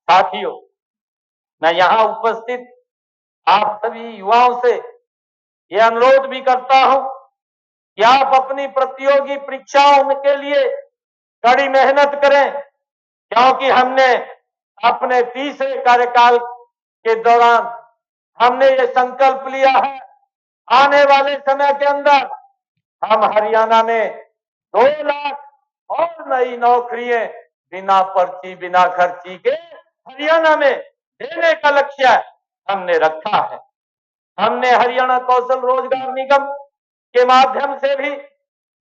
साथियों, मैं यहाँ उपस्थित आप सभी युवाओं से ये अनुरोध भी करता हूं कि आप अपनी प्रतियोगी परीक्षाओं के लिए कड़ी मेहनत करें, क्योंकि हमने अपने तीसरे कार्यकाल के दौरान हमने ये संकल्प लिया है, आने वाले समय के अंदर हम हरियाणा में 2 लाख और नई नौकरियां बिना पर्ची बिना खर्ची के हरियाणा में देने का लक्ष्य हमने रखा है। हमने हरियाणा कौशल रोजगार निगम के माध्यम से भी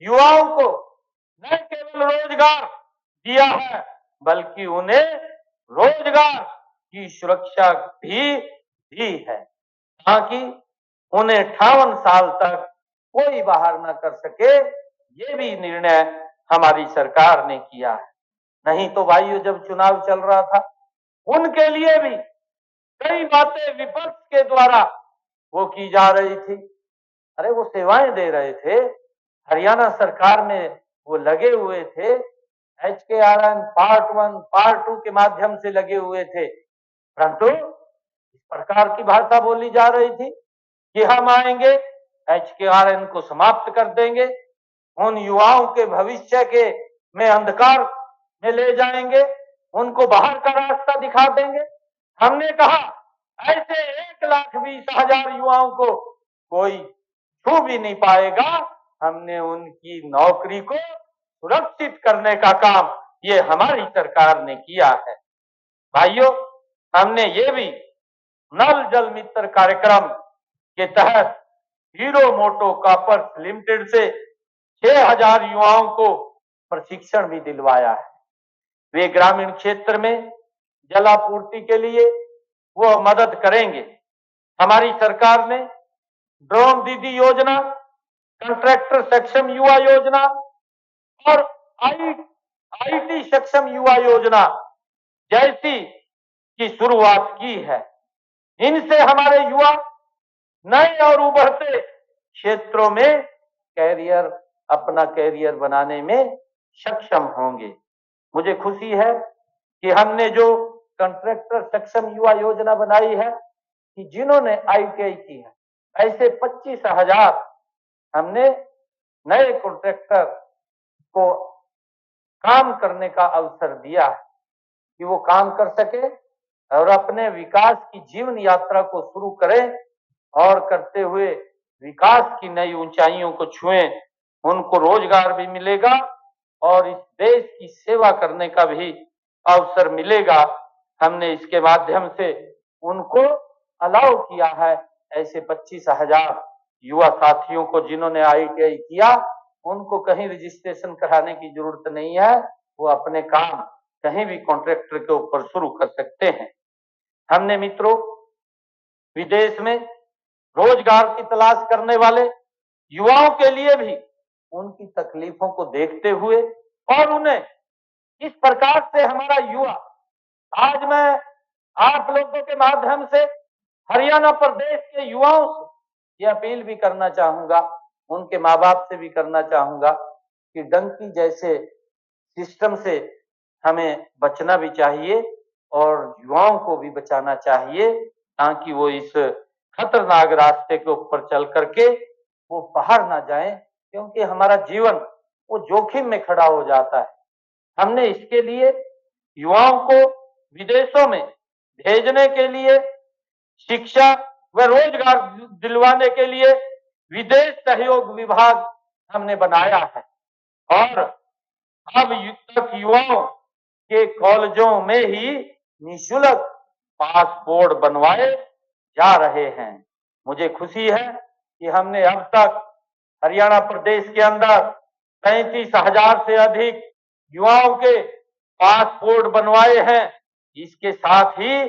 युवाओं को न केवल रोजगार दिया है, बल्कि उन्हें रोजगार की सुरक्षा भी दी है, ताकि उन्हें 58 साल तक कोई बाहर न कर सके। ये भी निर्णय हमारी सरकार ने किया है। नहीं तो भाइयों, जब चुनाव चल रहा था उनके लिए भी कई बातें विपक्ष के द्वारा वो की जा रही थी। अरे वो सेवाएं दे रहे थे, हरियाणा सरकार में वो लगे हुए थे, HKRN पार्ट 1 पार्ट 2 के माध्यम से लगे हुए थे, परंतु इस प्रकार की भाषा बोली जा रही थी कि हम आएंगे, HKRN को समाप्त कर देंगे, उन युवाओं के भविष्य के में अंधकार में ले जाएंगे, उनको बाहर का रास्ता दिखा देंगे। हमने कहा ऐसे 1,20,000 युवाओं को कोई छू भी नहीं पाएगा। हमने उनकी नौकरी को सुरक्षित करने का काम ये हमारी सरकार ने किया है। भाइयों, हमने ये भी नल जल मित्र कार्यक्रम के तहत हीरो मोटो कॉपर्स लिमिटेड से 6,000 युवाओं को प्रशिक्षण भी दिलवाया है। वे ग्रामीण क्षेत्र में जलापूर्ति के लिए वो मदद करेंगे। हमारी सरकार ने ड्रोन दीदी योजना, कंट्रैक्टर सक्षम युवा योजना और IT सक्षम युवा योजना जैसी की शुरुआत की है। इनसे हमारे युवा नए और उभरते क्षेत्रों में अपना कैरियर बनाने में सक्षम होंगे। मुझे खुशी है कि हमने जो कंट्रैक्टर सक्षम युवा योजना बनाई है कि जिन्होंने ITI की है, ऐसे 25,000 हमने नए कॉन्ट्रैक्टर को काम करने का अवसर दिया है कि वो काम कर सके और अपने विकास की जीवन यात्रा को शुरू करें और करते हुए विकास की नई ऊंचाइयों को छुएं। उनको रोजगार भी मिलेगा और इस देश की सेवा करने का भी अवसर मिलेगा। हमने इसके माध्यम से उनको अलाउ किया है। ऐसे 25,000 युवा साथियों को जिन्होंने ITI किया, उनको कहीं रजिस्ट्रेशन कराने की जरूरत नहीं है, वो अपने काम कहीं भी कॉन्ट्रैक्टर के ऊपर शुरू कर सकते हैं। हमने मित्रों विदेश में रोजगार की तलाश करने वाले युवाओं के लिए भी उनकी तकलीफों को देखते हुए और उन्हें इस प्रकार से हमारा युवा, आज मैं आप लोगों के माध्यम से हरियाणा प्रदेश के युवाओं से ये अपील भी करना चाहूंगा, उनके माँ बाप से भी करना चाहूंगा कि डंकी जैसे सिस्टम से हमें बचना भी चाहिए और युवाओं को भी बचाना चाहिए, ताकि वो इस खतरनाक रास्ते के ऊपर चल करके वो बाहर ना जाएं, क्योंकि हमारा जीवन वो जोखिम में खड़ा हो जाता है। हमने इसके लिए युवाओं को विदेशों में भेजने के लिए, शिक्षा व रोजगार दिलवाने के लिए विदेश सहयोग विभाग हमने बनाया है और अब तक युवाओं के कॉलेजों में ही निःशुल्क पासपोर्ट बनवाए जा रहे हैं। मुझे खुशी है कि हमने अब तक हरियाणा प्रदेश के अंदर 35,000 से अधिक युवाओं के पासपोर्ट बनवाए हैं। इसके साथ ही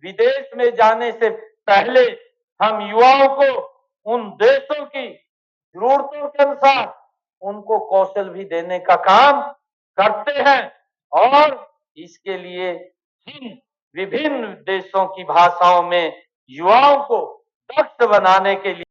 विदेश में जाने से पहले हम युवाओं को उन देशों की जरूरतों के अनुसार उनको कौशल भी देने का काम करते हैं और इसके लिए हम विभिन्न देशों की भाषाओं में युवाओं को दक्ष बनाने के लिए